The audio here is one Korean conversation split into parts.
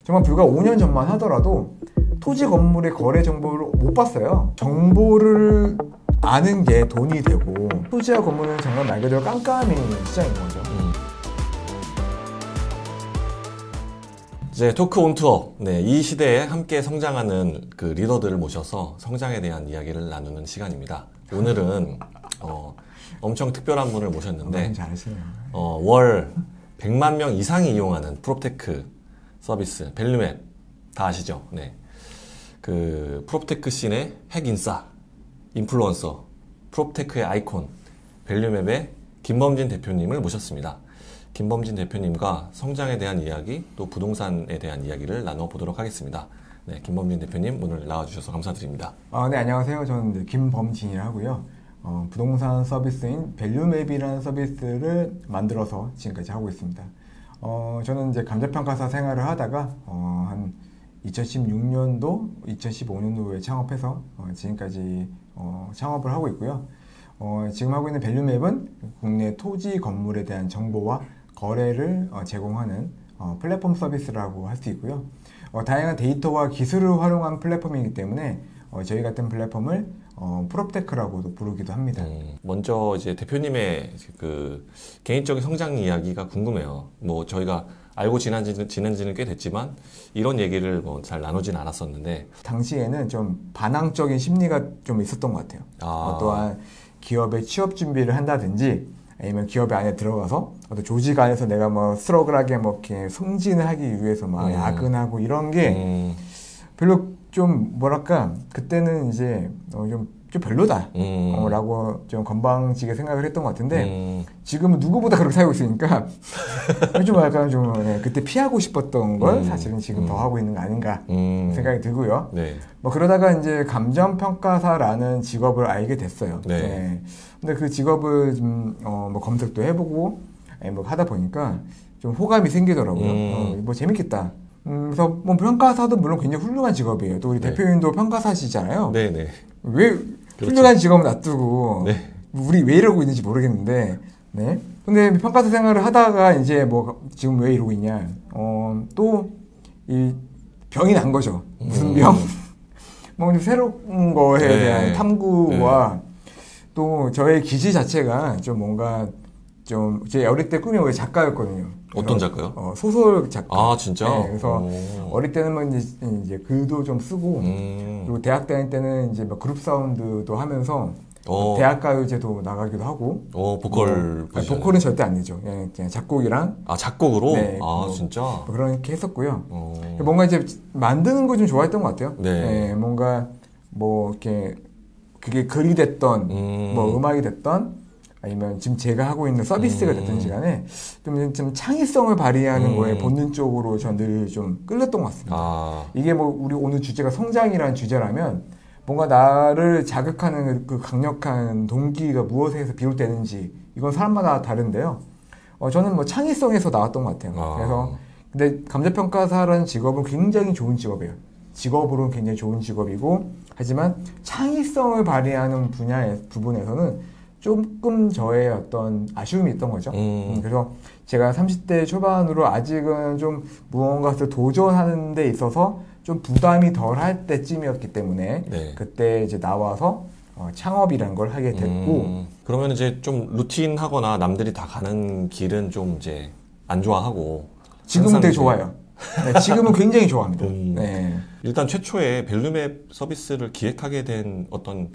정말 불과 5년 전만 하더라도 토지 건물의 거래 정보를 못 봤어요. 정보를 아는 게 돈이 되고 토지와 건물은 정말 말 그대로 깜깜이 시장인 거죠. 이제 토크 온 투어. 네, 이 시대에 함께 성장하는 그 리더들을 모셔서 성장에 대한 이야기를 나누는 시간입니다. 오늘은 엄청 특별한 분을 모셨는데 잘하시네요. 월 100만 명 이상이 이용하는 프롭테크 서비스 밸류맵 다 아시죠? 네. 그 프롭테크 씬의 핵인싸, 인플루언서, 프롭테크의 아이콘 밸류맵의 김범진 대표님을 모셨습니다. 김범진 대표님과 성장에 대한 이야기, 또 부동산에 대한 이야기를 나눠보도록 하겠습니다. 네, 김범진 대표님 오늘 나와주셔서 감사드립니다. 네, 안녕하세요. 저는 김범진이라고 하고요. 부동산 서비스인 밸류맵이라는 서비스를 만들어서 지금까지 하고 있습니다. 저는 이제 감정평가사 생활을 하다가 한 2016년도, 2015년도에 창업해서 지금까지 창업을 하고 있고요. 지금 하고 있는 밸류맵은 국내 토지 건물에 대한 정보와 거래를 제공하는 플랫폼 서비스라고 할 수 있고요. 다양한 데이터와 기술을 활용한 플랫폼이기 때문에 저희 같은 플랫폼을 프롭테크라고도 부르기도 합니다. 먼저 이제 대표님의 그 개인적인 성장 이야기가 궁금해요. 뭐 저희가 알고 지낸지는 꽤 됐지만 이런 얘기를 뭐 잘 나누진 않았었는데 당시에는 좀 반항적인 심리가 좀 있었던 것 같아요. 또한 기업에 취업 준비를 한다든지 아니면 기업 안에 들어가서 어떤 조직 안에서 내가 뭐 스트러글하게 뭐 이렇게 승진을 하기 위해서 막 야근하고 이런 게 별로 좀 뭐랄까 그때는 이제 좀 별로다 라고 좀 건방지게 생각을 했던 것 같은데 지금은 누구보다 그렇게 살고 있으니까 좀 약간 좀 그때 피하고 싶었던 걸 사실은 지금 더 하고 있는 거 아닌가 생각이 들고요. 네. 뭐 그러다가 이제 감정평가사라는 직업을 알게 됐어요. 네. 네. 근데 그 직업을 좀 뭐 검색도 해보고 뭐 하다 보니까 좀 호감이 생기더라고요. 뭐 재밌겠다. 그래서 뭐 평가사도 물론 굉장히 훌륭한 직업이에요. 또 우리 네. 대표님도 평가사시잖아요. 네네. 왜 그렇죠. 훌륭한 직업을 놔두고 네. 우리 왜 이러고 있는지 모르겠는데, 네. 근데 평가사 생활을 하다가 이제 뭐 지금 왜 이러고 있냐? 또 이 병이 난 거죠. 무슨 병? 뭐 새로운 거에 네. 대한 탐구와 또 저의 기질 자체가 좀 뭔가 좀 제 어릴 때 꿈이 원래 작가였거든요. 어떤 작가요? 소설 작가. 아 진짜? 네, 그래서 어릴 때는 뭐 이제 글도 좀 쓰고 그리고 대학 다닐 때는 이제 막 그룹 사운드도 하면서 대학가요제도 나가기도 하고. 보컬. 보컬은 절대 안 내죠. 그냥 작곡이랑. 작곡으로? 네, 진짜? 뭐 그렇게 했었고요. 뭔가 이제 만드는 거 좀 좋아했던 것 같아요. 네. 뭔가 뭐 이렇게 그게 글이 됐던 뭐 음악이 됐던 아니면 지금 제가 하고 있는 서비스가 됐던 시간에 좀 창의성을 발휘하는 거에 본능적으로 전 늘 좀 끌렸던 것 같습니다. 이게 뭐 우리 오늘 주제가 성장이라는 주제라면 뭔가 나를 자극하는 그 강력한 동기가 무엇에서 비롯되는지 이건 사람마다 다른데요. 저는 뭐 창의성에서 나왔던 것 같아요. 그래서 근데 감정평가사라는 직업은 굉장히 좋은 직업이에요. 직업으로는 굉장히 좋은 직업이고 하지만 창의성을 발휘하는 부분에서는 조금 저의 어떤 아쉬움이 있던 거죠. 그래서 제가 30대 초반으로 아직은 좀 무언가를 도전하는 데 있어서 좀 부담이 덜 할 때쯤이었기 때문에 그때 이제 나와서 창업이라는 걸 하게 됐고. 그러면 이제 좀 루틴하거나 남들이 다 가는 길은 좀 이제 안 좋아하고. 지금은 되게 좋아요. 네, 지금은 굉장히 좋아합니다. 네. 일단 최초에 밸류맵 서비스를 기획하게 된 어떤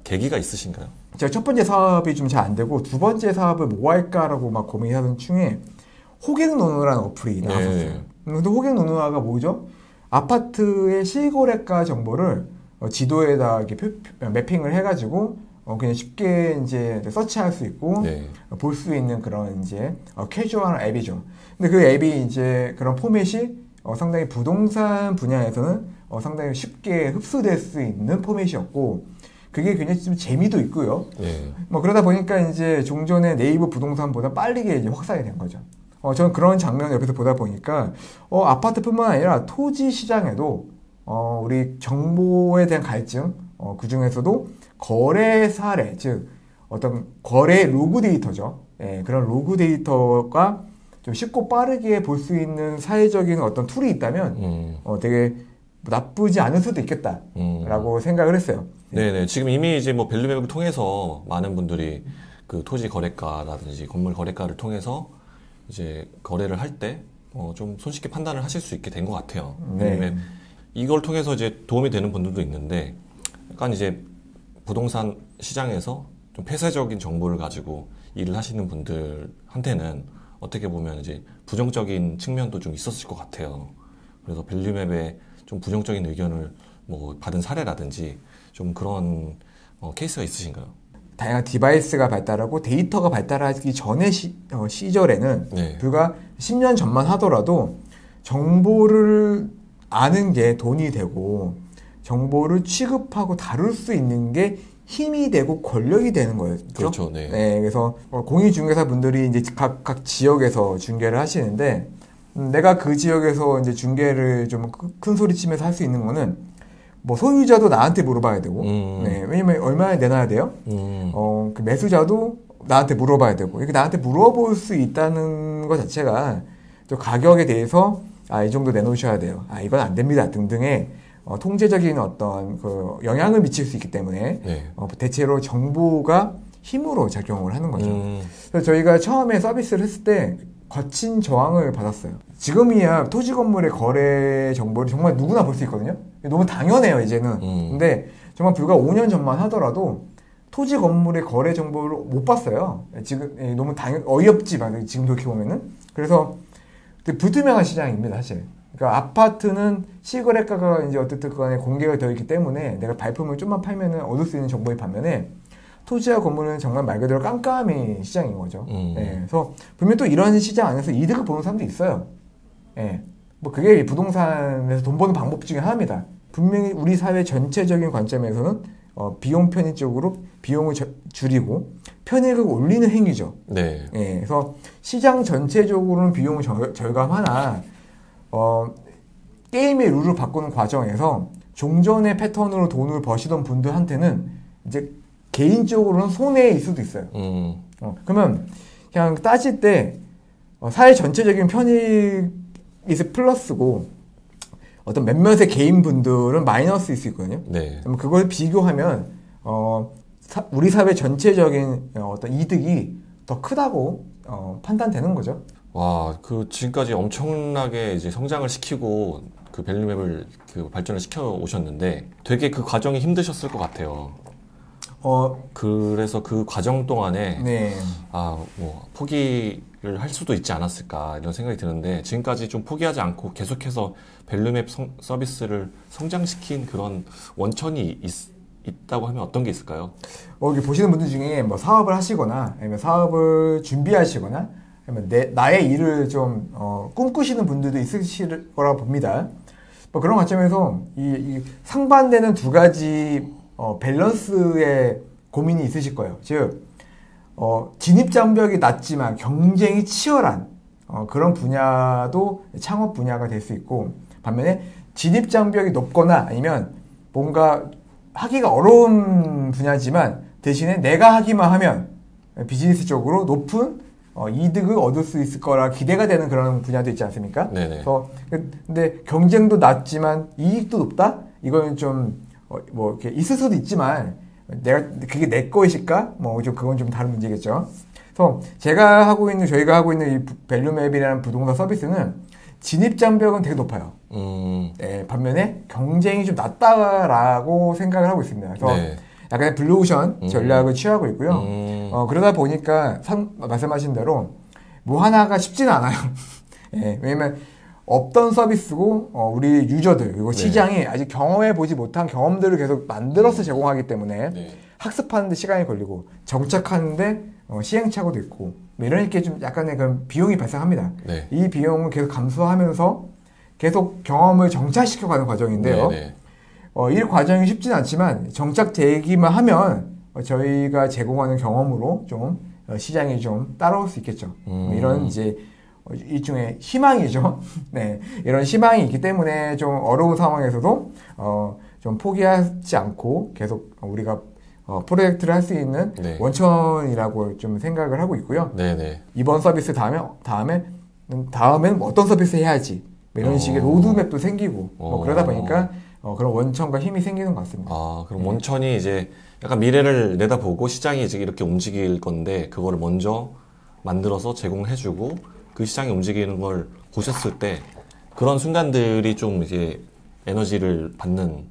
계기가 있으신가요? 제가 첫 번째 사업이 좀 잘 안 되고 두 번째 사업을 뭐 할까라고 막 고민하던 중에 호갱노노라는 어플이 나왔었어요. 근데 호갱노노가 뭐죠? 아파트의 실거래가 정보를 지도에다 이렇게 매핑을 해가지고 그냥 쉽게 이제 서치할 수 있고 볼 수 있는 그런 이제 캐주얼한 앱이죠. 근데 그 앱이 이제 그런 포맷이 상당히 부동산 분야에서는 상당히 쉽게 흡수될 수 있는 포맷이었고 그게 굉장히 좀 재미도 있고요. 뭐 그러다 보니까 이제 종전에 네이버 부동산보다 빠르게 이제 확산이 된 거죠. 저는 그런 장면을 옆에서 보다 보니까 아파트뿐만 아니라 토지 시장에도 우리 정보에 대한 갈증, 그 중에서도 거래 사례, 즉 어떤 거래 로그 데이터죠. 그런 로그 데이터가 좀 쉽고 빠르게 볼 수 있는 사회적인 어떤 툴이 있다면 되게 나쁘지 않을 수도 있겠다라고 생각을 했어요. 네네. 지금 이미 이제 뭐 밸류맵을 통해서 많은 분들이 그 토지 거래가라든지 건물 거래가를 통해서 이제 거래를 할 때 좀 손쉽게 판단을 하실 수 있게 된 것 같아요. 밸류맵. 이걸 통해서 이제 도움이 되는 분들도 있는데 약간 이제 부동산 시장에서 좀 폐쇄적인 정보를 가지고 일을 하시는 분들한테는 어떻게 보면 이제 부정적인 측면도 좀 있었을 것 같아요. 그래서 밸류맵에 좀 부정적인 의견을 뭐 받은 사례라든지 좀 그런 케이스가 있으신가요? 다양한 디바이스가 발달하고 데이터가 발달하기 전의 시절에는 네. 불과 10년 전만 하더라도 정보를 아는 게 돈이 되고 정보를 취급하고 다룰 수 있는 게 힘이 되고 권력이 되는 거예요. 그렇죠. 네. 네, 그래서 공인중개사 분들이 이제 각 지역에서 중개를 하시는데 내가 그 지역에서 이제 중개를 좀 큰 소리 치면서 할 수 있는 거는 뭐 소유자도 나한테 물어봐야 되고, 네, 왜냐면 얼마나 내놔야 돼요? 그 매수자도 나한테 물어봐야 되고, 이렇게 나한테 물어볼 수 있다는 것 자체가 또 가격에 대해서 이 정도 내놓으셔야 돼요. 이건 안 됩니다. 등등의 통제적인 어떤 그 영향을 미칠 수 있기 때문에 네. 대체로 정보가 힘으로 작용을 하는 거죠. 그래서 저희가 처음에 서비스를 했을 때 거친 저항을 받았어요. 지금이야 토지 건물의 거래 정보를 정말 누구나 볼 수 있거든요. 너무 당연해요, 이제는. 근데 정말 불과 5년 전만 하더라도 토지 건물의 거래 정보를 못 봤어요. 지금 너무 어이없지만 지금 돌이켜보면은. 그래서 불투명한 시장입니다, 사실. 그러니까 아파트는 시거래가가 이제 어쨌든 간에 공개가 되어 있기 때문에 내가 발품을 좀만 팔면은 얻을 수 있는 정보의 반면에 토지와 건물은 정말 말 그대로 깜깜이 시장인 거죠. 네, 그래서 분명히 또 이런 시장 안에서 이득을 보는 사람도 있어요. 네, 뭐 그게 부동산에서 돈 버는 방법 중에 하나입니다. 분명히 우리 사회 전체적인 관점에서는 비용 편의 쪽으로 비용을 줄이고 편익을 올리는 행위죠. 네. 네, 그래서 시장 전체적으로는 비용을 절감하나 게임의 룰을 바꾸는 과정에서 종전의 패턴으로 돈을 버시던 분들한테는 이제 개인적으로는 손해일 수도 있어요. 그러면 그냥 따질 때 사회 전체적인 편익이 플러스고 어떤 몇몇의 개인분들은 마이너스일 수 있거든요. 네. 그럼 그걸 비교하면 우리 사회 전체적인 어떤 이득이 더 크다고 판단되는 거죠. 와, 그 지금까지 엄청나게 이제 성장을 시키고 그 밸류맵을 그 발전을 시켜 오셨는데 되게 그 과정이 힘드셨을 것 같아요. 그래서 그 과정 동안에 네. 뭐 포기를 할 수도 있지 않았을까 이런 생각이 드는데 지금까지 좀 포기하지 않고 계속해서 밸류맵 서비스를 성장시킨 그런 원천이 있다고 하면 어떤 게 있을까요? 여기 보시는 분들 중에 뭐 사업을 하시거나 아니면 사업을 준비하시거나 아니면 나의 일을 좀 꿈꾸시는 분들도 있으실 거라고 봅니다. 뭐 그런 관점에서 이 상반되는 두 가지 밸런스의 고민이 있으실 거예요. 즉, 진입장벽이 낮지만 경쟁이 치열한 그런 분야도 창업 분야가 될 수 있고, 반면에 진입장벽이 높거나 아니면 뭔가 하기가 어려운 분야지만 대신에 내가 하기만 하면 비즈니스적으로 높은 이득을 얻을 수 있을 거라 기대가 되는 그런 분야도 있지 않습니까? 네네. 그래서 근데 경쟁도 낮지만 이익도 높다? 이건 좀 뭐 이렇게 있을 수도 있지만 그게 내 것일까? 뭐 좀 그건 좀 다른 문제겠죠. 그래서 저희가 하고 있는 이 밸류맵이라는 부동산 서비스는 진입 장벽은 되게 높아요. 네, 반면에 경쟁이 좀 낮다라고 생각을 하고 있습니다. 그래서 네. 약간의 블루오션 전략을 취하고 있고요. 그러다 보니까 말씀하신 대로 뭐 하나가 쉽지는 않아요. 네, 왜냐면 없던 서비스고 우리 유저들 그리고 시장이 아직 경험해 보지 못한 경험들을 계속 만들어서 제공하기 때문에 네. 학습하는데 시간이 걸리고 정착하는데 시행착오도 있고 뭐 이런 게 좀 약간의 그런 비용이 발생합니다. 네. 이 비용을 계속 감수하면서 계속 경험을 정착시켜가는 과정인데요. 네. 이 과정이 쉽지는 않지만 정착되기만 하면 저희가 제공하는 경험으로 좀 시장이 좀 따라올 수 있겠죠. 이런 이제 일종의 희망이죠. 네, 이런 희망이 있기 때문에 좀 어려운 상황에서도 좀 포기하지 않고 계속 우리가 프로젝트를 할 수 있는 네. 원천이라고 좀 생각을 하고 있고요. 네네. 이번 서비스 다음에 다음에는 뭐 어떤 서비스 해야지 뭐 이런 식의 로드맵도 생기고 뭐 그러다 보니까 그런 원천과 힘이 생기는 것 같습니다. 아, 그럼 원천이 이제 약간 미래를 내다보고 시장이 이제 이렇게 움직일 건데 그거를 먼저 만들어서 제공해주고 그 시장이 움직이는 걸 보셨을 때 그런 순간들이 좀 이제 에너지를 받는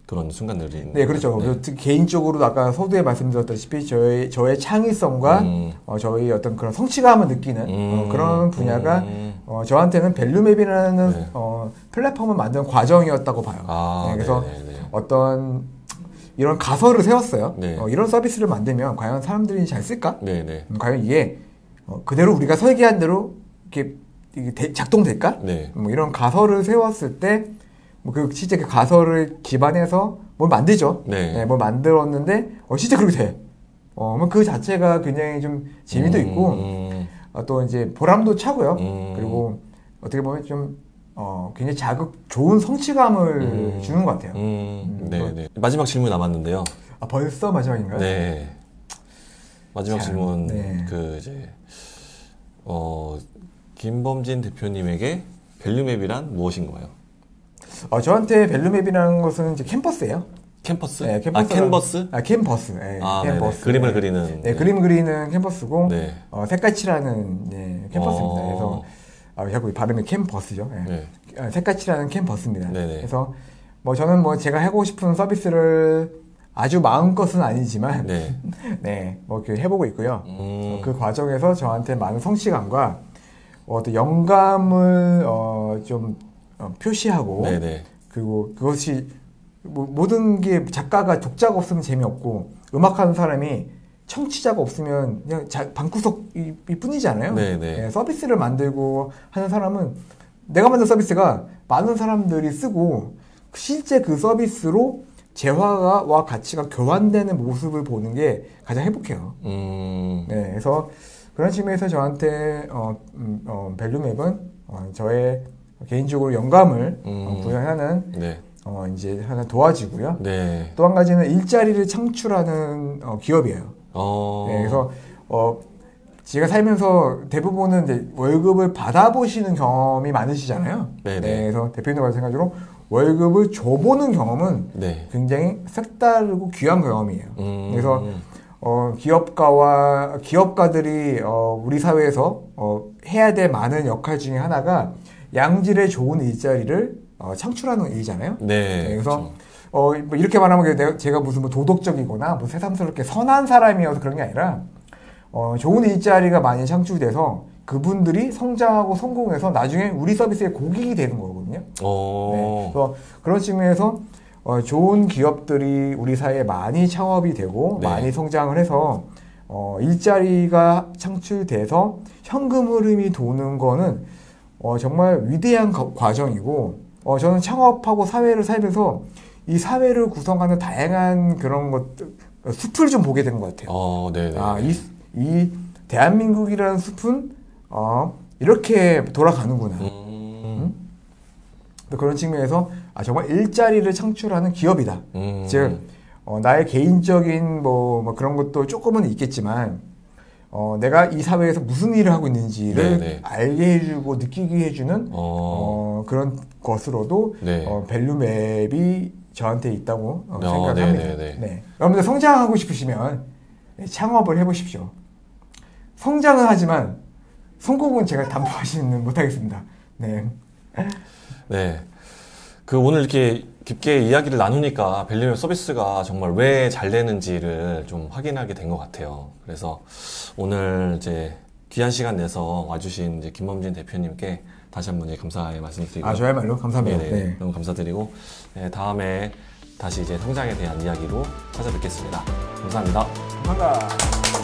그런 순간들이 있는. 네, 그렇죠. 네. 특히 개인적으로도 아까 서두에 말씀드렸다시피 저의 창의성과 저희 어떤 그런 성취감을 느끼는 그런 분야가 저한테는 밸류맵이라는 네. 플랫폼을 만드는 과정이었다고 봐요. 아, 네, 그래서 네네네. 어떤 이런 가설을 세웠어요. 네. 이런 서비스를 만들면 과연 사람들이 잘 쓸까? 네네. 과연 이게 그대로 우리가 설계한 대로 이게 작동될까? 네. 뭐 이런 가설을 세웠을 때, 실제 그 가설을 기반해서 뭘 만들죠. 네. 뭘 만들었는데, 실제 그렇게 돼. 그 자체가 굉장히 좀 재미도 있고, 또 이제 보람도 차고요. 그리고 어떻게 보면 좀, 굉장히 좋은 성취감을 주는 것 같아요. 네네. 마지막 질문 남았는데요. 아, 벌써 마지막인가요? 네. 마지막 질문, 네. 김범진 대표님에게 밸류맵이란 무엇인가요? 저한테 밸류맵이라는 것은 이제 캠퍼스예요. 캠퍼스? 네, 아, 캔버스? 캠퍼스. 네, 아, 캠퍼스. 그림을 네. 그리는. 네, 그림 그리는 캠퍼스고, 네. 색깔칠하는 캠퍼스입니다. 그래서 자꾸 발음이 캠퍼스죠. 네. 네. 색깔칠하는 캠퍼스입니다. 네네. 그래서 저는 제가 하고 싶은 서비스를 아주 마음껏은 아니지만, 네. 네, 이렇게 해보고 있고요. 그 과정에서 저한테 많은 성취감과 어떤 영감을 좀 표시하고, 네네. 그리고 그것이 모든 게 작가가 독자가 없으면 재미없고 음악하는 사람이 청취자가 없으면 그냥 방구석이 뿐이잖아요. 네네. 서비스를 만들고 하는 사람은 내가 만든 서비스가 많은 사람들이 쓰고 실제 그 서비스로 재화와 가치가 교환되는 모습을 보는 게 가장 행복해요. 네, 그래서 그런 측면에서 저한테 밸류맵은 저의 개인적으로 영감을 부여하는 네. 이제 하나 도와주고요. 네. 또 한 가지는 일자리를 창출하는 기업이에요. 네, 그래서 제가 살면서 대부분은 이제 월급을 받아보시는 경험이 많으시잖아요. 네네. 네, 그래서 대표님과 마찬가지로 월급을 줘보는 경험은 네. 굉장히 색다르고 귀한 경험이에요. 그래서 기업가들이 우리 사회에서 해야 될 많은 역할 중에 하나가 양질의 좋은 일자리를 창출하는 일이잖아요. 네. 그래서 그렇죠. 뭐 이렇게 말하면 제가 무슨 도덕적이거나 뭐 새삼스럽게 선한 사람이어서 그런 게 아니라 좋은 일자리가 많이 창출돼서 그분들이 성장하고 성공해서 나중에 우리 서비스의 고객이 되는 거거든요. 네. 그래서 그런 측면에서 좋은 기업들이 우리 사회에 많이 창업이 되고 네. 많이 성장을 해서 일자리가 창출돼서 현금 흐름이 도는 거는 정말 위대한 과정이고 저는 창업하고 사회를 살면서 이 사회를 구성하는 다양한 그런 것들 숲을 좀 보게 되는 것 같아요. 네네. 이 대한민국이라는 숲은 이렇게 돌아가는구나. 그런 측면에서 정말 일자리를 창출하는 기업이다. 즉 나의 개인적인 뭐 그런 것도 조금은 있겠지만 내가 이 사회에서 무슨 일을 하고 있는지를 네네. 알게 해주고 느끼게 해주는 그런 것으로도 네. 밸류맵이 저한테 있다고 생각합니다. 네네네. 네. 여러분들 성장하고 싶으시면 창업을 해보십시오. 성장은 하지만 성공은 제가 담보하지는 못하겠습니다. 네. 네. 오늘 이렇게 깊게 이야기를 나누니까 밸류맵 서비스가 정말 왜 잘 되는지를 좀 확인하게 된 것 같아요. 그래서 오늘 이제 귀한 시간 내서 와주신 이제 김범진 대표님께 다시 한번 감사의 말씀드리고. 저야말로 감사합니다. 네네. 네. 너무 감사드리고, 네, 다음에 다시 이제 성장에 대한 이야기로 찾아뵙겠습니다. 감사합니다. 감사합니다.